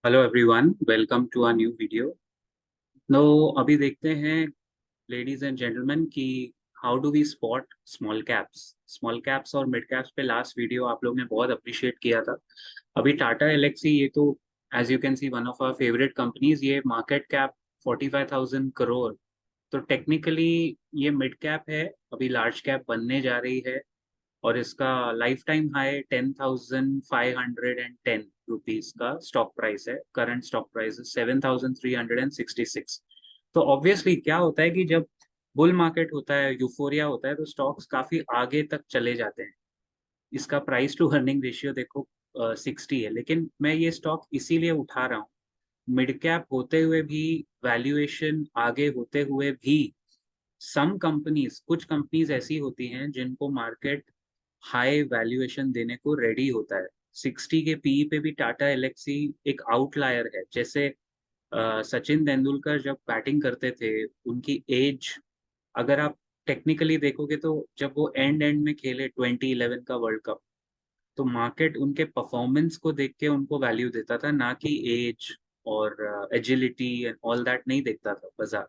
Hello everyone, welcome to our new video. No, अभी देखते हैं लेडीज एंड जेंटलमैन कि how do we spot small caps और mid caps पे last video आप लोग ने बहुत अप्रिशिएट किया था। अभी टाटा एलेक्सी, ये तो as you can see one of our favourite companies, ये मार्केट कैप 45,000 करोड़। तो टेक्निकली ये मिड कैप है, अभी लार्ज कैप बनने जा रही है। और इसका लाइफ टाइम हाई 10,510 रुपीज का स्टॉक प्राइस है। करंट स्टॉक प्राइस है 7,366। तो ऑब्वियसली क्या होता है कि जब बुल मार्केट होता है, यूफोरिया होता है, तो स्टॉक्स काफी आगे तक चले जाते हैं। इसका प्राइस टू अर्निंग रेशियो देखो 60 है, लेकिन मैं ये स्टॉक इसीलिए उठा रहा हूँ। मिड कैप होते हुए भी, वैल्यूएशन आगे होते हुए भी, कुछ कंपनीज ऐसी होती हैं जिनको मार्केट हाई वैल्यूएशन देने को रेडी होता है। 60 के पीई पे भी टाटा एलेक्सी एक आउटलायर है। जैसे सचिन तेंदुलकर जब बैटिंग करते थे, उनकी एज अगर आप टेक्निकली देखोगे तो जब वो एंड एंड में खेले 2011 का वर्ल्ड कप, तो मार्केट उनके परफॉर्मेंस को देख के उनको वैल्यू देता था, ना कि एज और एजिलिटी एंड ऑल दैट नहीं देखता था बाजार।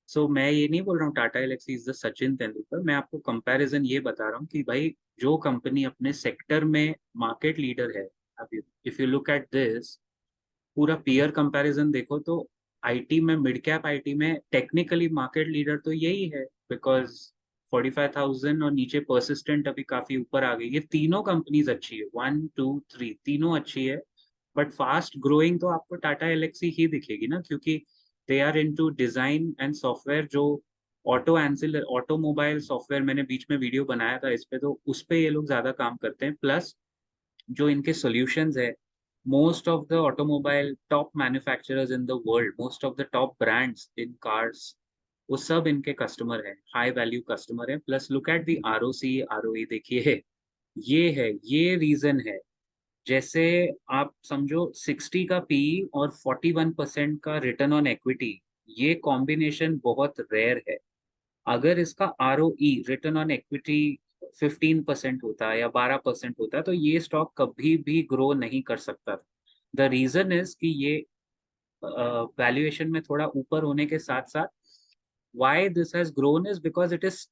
सो मैं ये नहीं बोल रहा हूँ टाटा एलेक्सी इज द सचिन तेंदुलकर, मैं आपको कंपैरिजन ये बता रहा हूँ कि भाई जो कंपनी अपने सेक्टर में मार्केट लीडर है, अभी if you look at this, पूरा पीयर कंपैरिजन देखो तो आईटी में, मिड कैप आईटी में टेक्निकली मार्केट लीडर तो यही है। बिकॉज 45,000 और नीचे परसिस्टेंट अभी काफी ऊपर आ गई। ये तीनों कंपनीज अच्छी है, वन टू थ्री तीनों अच्छी है। बट फास्ट ग्रोइंग तो आपको टाटा एलेक्सी ही दिखेगी ना, क्योंकि they are into design and software. जो ऑटोमोबाइल सॉफ्टवेयर, मैंने बीच में वीडियो बनाया था इस पे, तो उस पे ये लोग ज्यादा काम करते हैं। प्लस जो इनके सॉल्यूशंस है, most of the automobile top manufacturers in the world, most of the top brands in cars, वो सब इनके कस्टमर हैं, हाई वैल्यू कस्टमर हैं। Plus look at the ROC ROE, देखिए ये रीजन है। जैसे आप समझो 60 का पी और 41% का रिटर्न ऑन इक्विटी, ये कॉम्बिनेशन बहुत रेयर है। अगर इसका R O E, return on equity, 15% होता है या 12% होता है, तो ये स्टॉक कभी भी ग्रो नहीं कर सकता। द रीजन इज कि ये वैल्यूएशन में थोड़ा ऊपर होने के साथ साथ, why this has grown is because it is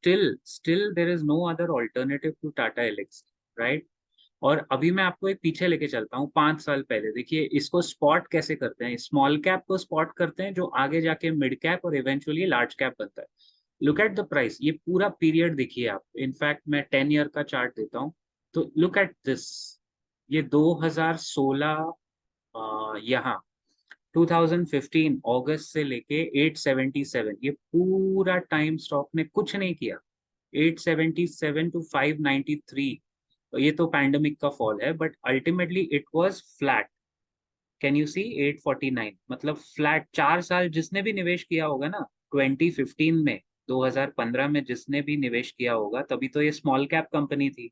still there is no other alternative to Tata Elxsi, right? और अभी मैं आपको एक पीछे लेके चलता हूँ 5 साल पहले। देखिए इसको स्पॉट कैसे करते हैं, स्मॉल कैप को स्पॉट करते हैं जो आगे जाके मिड कैप और इवेंचुअली लार्ज कैप बनता है। लुक एट द प्राइस, ये पूरा पीरियड देखिए आप। इनफैक्ट मैं 10 ईयर का चार्ट देता हूँ, तो लुक एट दिस। ये 2016, यहाँ 2015 अगस्त से लेके 877, ये पूरा टाइम स्टॉक ने कुछ नहीं किया। 877 टू 593, ये तो पैंडमिक का फॉल है, but ultimately it was flat. Can you see 849, मतलब फ्लैट। 4 साल जिसने भी निवेश किया होगा ना, 2015 में, 2015 में जिसने भी निवेश किया होगा, तभी तो ये स्मॉल कैप कंपनी थी।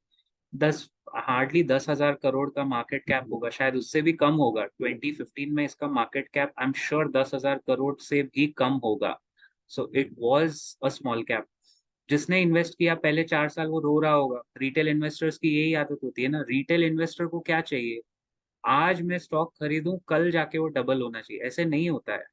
10 हार्डली 10,000 करोड़ का मार्केट कैप होगा, शायद उससे भी कम होगा। 2015 में इसका market cap I am sure 10,000 crore से भी कम होगा। So it was a small cap. जिसने इन्वेस्ट किया पहले 4 साल, वो रो रहा होगा। रिटेल इन्वेस्टर्स की यही आदत होती है ना, रिटेल इन्वेस्टर को क्या चाहिए, आज मैं स्टॉक खरीदूं, कल जाके वो डबल होना चाहिए। ऐसे नहीं होता है।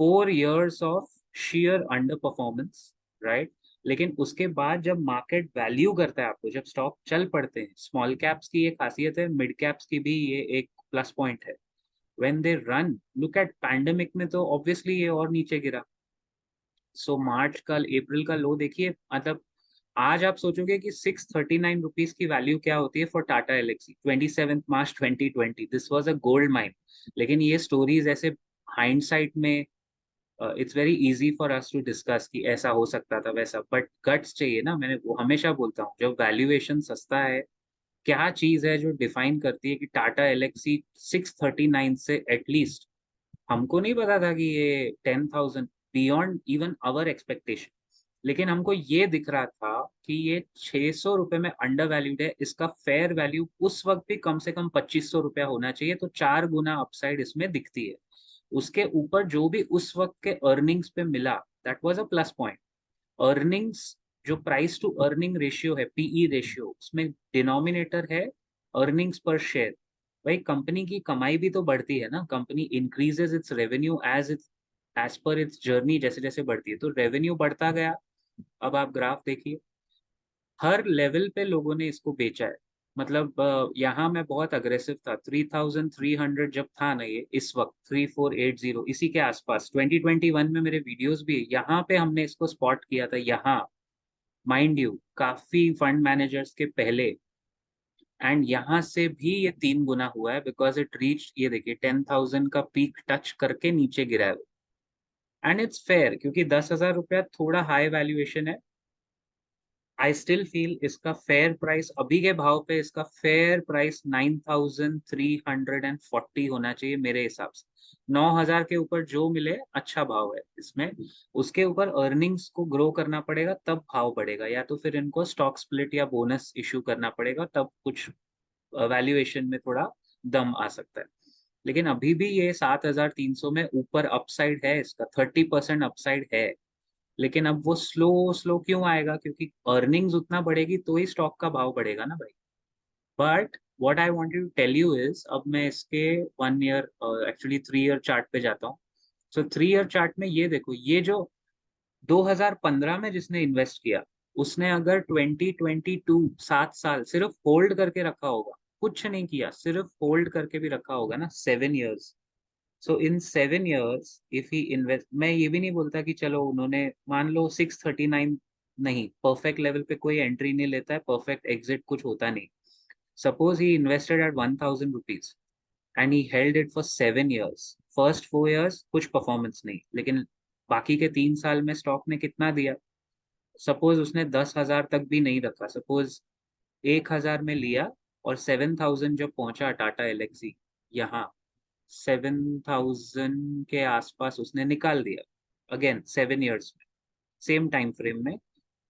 4 years of share under performance, right? लेकिन उसके बाद जब मार्केट वैल्यू करता है आपको, जब स्टॉक चल पड़ते हैं, स्मॉल कैप्स की ये खासियत है, मिड कैप्स की भी ये एक प्लस पॉइंट है। When they run, look at pandemic में तो ऑब्वियसली ये और नीचे गिरा। सो मार्च का, अप्रैल का लो देखिए, मतलब आज आप सोचोगे कि 639 रुपीज की वैल्यू क्या होती है for Tata Elxsi, 27 March 2020, this was a gold mine. लेकिन ये स्टोरीज ऐसे हाइंडसाइट में, it's very easy for us to discuss कि ऐसा हो सकता था वैसा, बट गट्स चाहिए ना। मैंने वो हमेशा बोलता हूँ, जब वैल्यूएशन सस्ता है, क्या चीज है जो डिफाइन करती है कि टाटा एलेक्सी 639 से एटलीस्ट, हमको नहीं पता था कि ये 10,000, बियॉन्ड इवन आवर एक्सपेक्टेशन, लेकिन हमको ये दिख रहा था कि ये 600 रुपये में अंडर वैल्यूड है। इसका फेयर वैल्यू उस वक्त भी कम से कम 2500 रुपया होना चाहिए, तो 4 गुना अपसाइड इसमें दिखती है। उसके ऊपर जो भी उस वक्त के अर्निंग्स पे मिला, that was a plus point. Earnings, जो प्राइस टू अर्निंग रेशियो है, पीई रेशियो, उसमें डिनोमिनेटर है अर्निंग्स पर शेयर, भाई कंपनी की कमाई भी तो बढ़ती है ना, company increases its revenue as per its journey, जैसे जैसे बढ़ती है तो रेवेन्यू बढ़ता गया। अब आप ग्राफ देखिए, हर लेवल पे लोगों ने इसको बेचा है। मतलब यहाँ मैं बहुत अग्रेसिव था, 3300 जब था ना ये, इस वक्त 3480 इसी के आसपास 2021 में मेरे वीडियोस भी है। यहाँ पे हमने इसको स्पॉट किया था यहाँ, माइंड यू काफी फंड मैनेजर्स के पहले। एंड यहाँ से भी ये 3 गुना हुआ है, बिकॉज इट रीच, ये देखिए 10,000 का पीक टच करके नीचे गिरा है। एंड इट्स फेयर, क्योंकि 10,000 रुपया थोड़ा हाई वैल्यूएशन है। आई स्टिल फील इसका फेयर प्राइस अभी के भाव पे, इसका फेयर प्राइस 9,340 होना चाहिए मेरे हिसाब से। 9,000 के ऊपर जो मिले अच्छा भाव है इसमें, उसके ऊपर अर्निंग्स को ग्रो करना पड़ेगा तब भाव बढ़ेगा, या तो फिर इनको स्टॉक स्प्लिट या बोनस इशू करना पड़ेगा, तब कुछ वैल्यूएशन में थोड़ा दम आ सकता है। लेकिन अभी भी ये 7,300 में ऊपर अपसाइड है, इसका 30% अपसाइड है। लेकिन अब वो स्लो स्लो क्यों आएगा, क्योंकि अर्निंग्स उतना बढ़ेगी तो ही स्टॉक का भाव बढ़ेगा ना भाई। But what I wanted to tell you is, अब मैं इसके 1 ईयर, एक्चुअली 3 ईयर चार्ट पे जाता हूँ। सो 3 ईयर चार्ट में ये देखो, ये जो 2015 में जिसने इन्वेस्ट किया, उसने अगर 2022 7 साल सिर्फ होल्ड करके रखा होगा, कुछ नहीं किया, सिर्फ होल्ड करके भी रखा होगा ना, 7 years. So in 7 years if he invest, मैं ये भी नहीं बोलता कि चलो उन्होंने मान लो 639, नहीं, परफेक्ट लेवल पे कोई एंट्री नहीं लेता है, परफेक्ट एग्जिट कुछ होता नहीं। Suppose he invested at 1,000 rupees and he held it for 7 years. First 4 years कुछ परफॉर्मेंस नहीं, लेकिन बाकी के 3 साल में स्टॉक ने कितना दिया। सपोज उसने 10,000 तक भी नहीं रखा, सपोज 1,000 में लिया, और 7,000 जब पहुंचा टाटा एलेक्सी, यहाँ 7,000 के आसपास उसने निकाल दिया, अगेन 7 ईयर्स में, सेम टाइम फ्रेम में,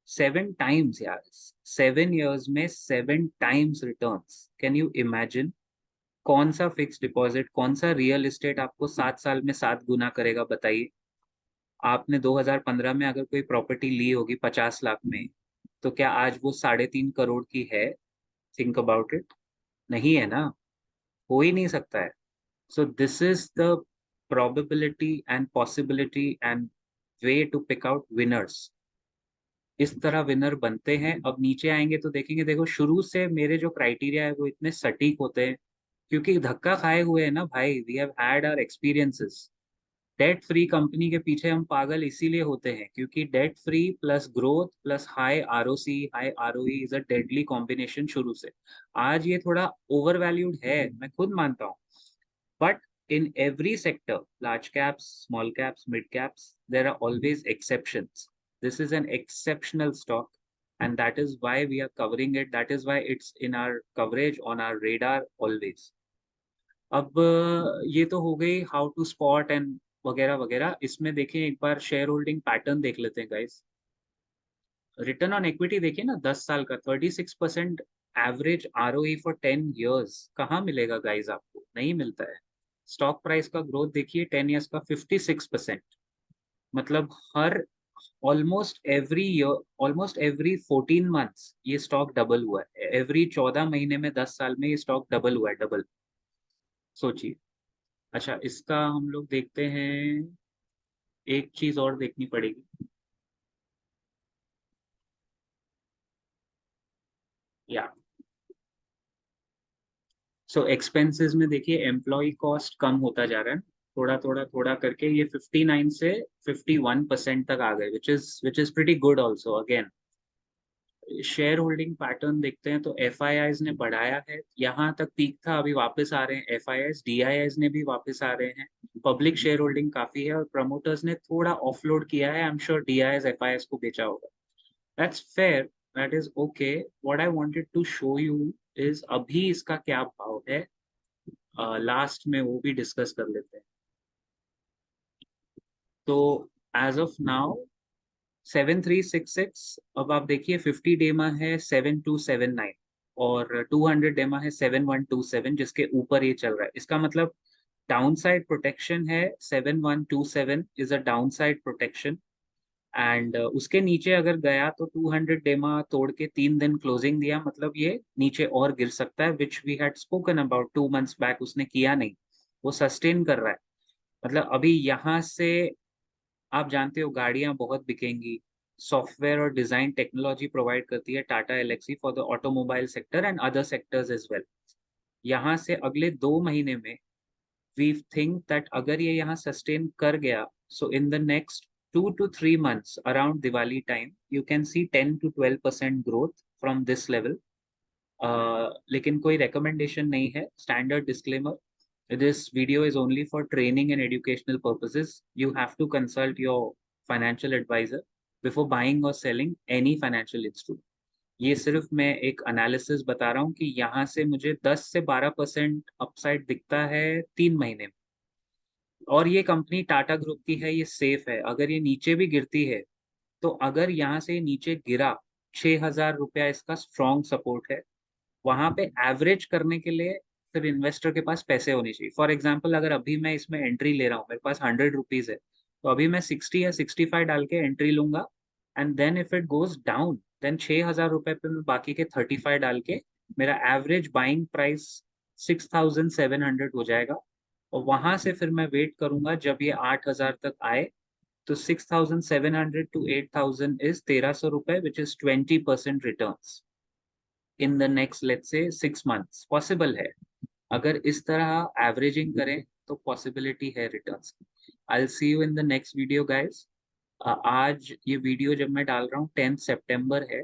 7 टाइम्स यार, 7 ईयर्स में 7 times returns. Can you imagine? कौन सा फिक्स डिपॉजिट, कौन सा रियल एस्टेट आपको 7 साल में 7 गुना करेगा, बताइए। आपने 2015 में अगर कोई प्रॉपर्टी ली होगी 50 लाख में, तो क्या आज वो 3.5 करोड़ की है? थिंक अबाउट इट, नहीं है ना, हो ही नहीं सकता है। So this is the probability and possibility and way to pick out winners. इस तरह विनर बनते हैं। अब नीचे आएंगे तो देखेंगे, देखो शुरू से मेरे जो क्राइटेरिया है वो इतने सटीक होते हैं, क्योंकि धक्का खाए हुए हैं ना भाई, we have had our experiences. Debt free company के पीछे हम पागल इसीलिए होते हैं, क्योंकि debt free plus growth plus high ROC high ROE is a deadly combination शुरू से। आज ये थोड़ा ओवर वैल्यूड है, मैं खुद मानता हूँ। But in every sector, large caps, small caps, mid caps, there are always exceptions. This is an exceptional stock, and that is why we are covering it. That is why it's in our coverage, on our radar always. अब ये तो हो गई how to spot and वगैरह वगैरह। इसमें देखें एक बार शेयर होल्डिंग पैटर्न देख लेते हैं गाइस। रिटर्न ऑन इक्विटी देखिए ना, 10 साल का 36% एवरेज आरओई फॉर 10 ईयर्स, कहाँ मिलेगा गाइस, आपको नहीं मिलता है। स्टॉक प्राइस का ग्रोथ देखिए 10 ईयर्स का 56%। मतलब हर almost every year, almost every 14 months ये स्टॉक डबल हुआ है, एवरी 14 महीने में 10 साल में ये स्टॉक डबल हुआ है, डबल। सोचिए। अच्छा, इसका हम लोग देखते हैं, एक चीज और देखनी पड़ेगी, या सो एक्सपेंसेस में देखिए एम्प्लॉय कॉस्ट कम होता जा रहा है, थोड़ा थोड़ा थोड़ा करके ये 59 से 51% तक आ गए, which is pretty good also. Again share holding pattern देखते हैं तो एफ आई आईज ने बढ़ाया है, यहाँ तक पीक था, अभी वापस आ रहे हैं F I eyes, D I eyes ने भी वापस आ रहे हैं। पब्लिक शेयर होल्डिंग काफी है, और प्रमोटर्स ने थोड़ा ऑफलोड किया है, I am sure D I Is F I Is को बेचा होगा। That's fair, that is okay. What I wanted to show you is अभी इसका क्या भाव है, लास्ट में वो भी डिस्कस कर लेते हैं। तो एज ऑफ नाउ 7,366, अब आप देखिए 50 डेमा है 7,279, और 200 डेमा है 7,127, जिसके ऊपर ये चल रहा है, इसका मतलब डाउन साइड प्रोटेक्शन है। 7,127 is a down side protection, and उसके नीचे अगर गया तो 200 डेमा तोड़ के 3 दिन क्लोजिंग दिया, मतलब ये नीचे और गिर सकता है, which we had spoken about 2 months back. उसने किया नहीं, वो सस्टेन कर रहा है। मतलब अभी यहाँ से आप जानते हो गाड़ियां बहुत बिकेंगी। सॉफ्टवेयर और डिजाइन टेक्नोलॉजी प्रोवाइड करती है Tata Elxsi for the automobile sector and other sectors as well. यहाँ से अगले 2 महीने में we think that अगर ये यहाँ सस्टेन कर गया, so in the next 2 to 3 months around Diwali time you can see 10 to 12% growth from this level. लेकिन कोई recommendation नहीं है, standard disclaimer. This video is only for training and educational purposes. You have to consult your financial advisor before buying or selling any financial instrument. ये सिर्फ मैं एक analysis बता रहा हूँ कि यहाँ से मुझे 10 से 12% अपसाइड दिखता है 3 महीने में। और ये कंपनी टाटा ग्रुप की है, ये सेफ है। अगर ये नीचे भी गिरती है तो अगर यहाँ से नीचे गिरा, 6,000 रुपया इसका स्ट्रॉन्ग सपोर्ट है। वहां पे एवरेज करने के लिए फिर इन्वेस्टर के पास पैसे होने चाहिए। फॉर एग्जाम्पल अगर अभी मैं इसमें एंट्री ले रहा हूँ, मेरे पास 100 रुपीज है, तो अभी मैं 60 या 65 डाल के एंट्री लूंगा। And then if it goes down, then 6,000 रुपए पे मैं बाकी के 35 डाल के मेरा एवरेज बाइंग प्राइस 6,700 हो जाएगा। और वहां से फिर मैं वेट करूंगा जब ये 8,000 तक आए। तो 6,700 to 8,000 इज 1,300 रुपए, which is 20% return in the next let's say 6 months। Possible है, अगर इस तरह एवरेजिंग करें तो पॉसिबिलिटी है रिटर्न्स की। I will see you in the next video guys. आज ये वीडियो जब मैं डाल रहा हूँ 10 सितंबर है।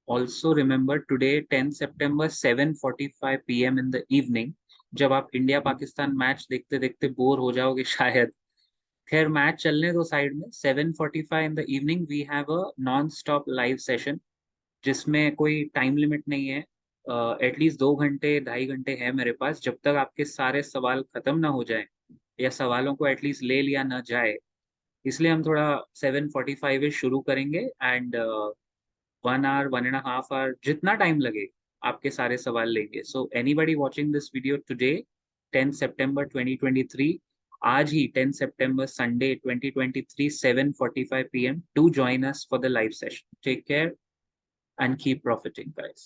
Also remember today 10 September 7:45 PM in the evening, जब आप इंडिया पाकिस्तान मैच देखते देखते बोर हो जाओगे शायद। खैर मैच चलने दो साइड में। 7:45 in the evening we have a non stop live session, जिसमें कोई टाइम लिमिट नहीं है। एटलीस्ट 2 घंटे 2.5 घंटे है मेरे पास, जब तक आपके सारे सवाल खत्म ना हो जाए या सवालों को एटलीस्ट ले लिया ना जाए। इसलिए हम थोड़ा 7:45 शुरू करेंगे एंड 1 hour 1.5 hour जितना टाइम लगे आपके सारे सवाल लेंगे। So anybody watching this video today 10 सितंबर 2023, आज ही 10 सितंबर Sunday 2023 7:45 PM, do join us for the live session. Take care and keep profiting, guys.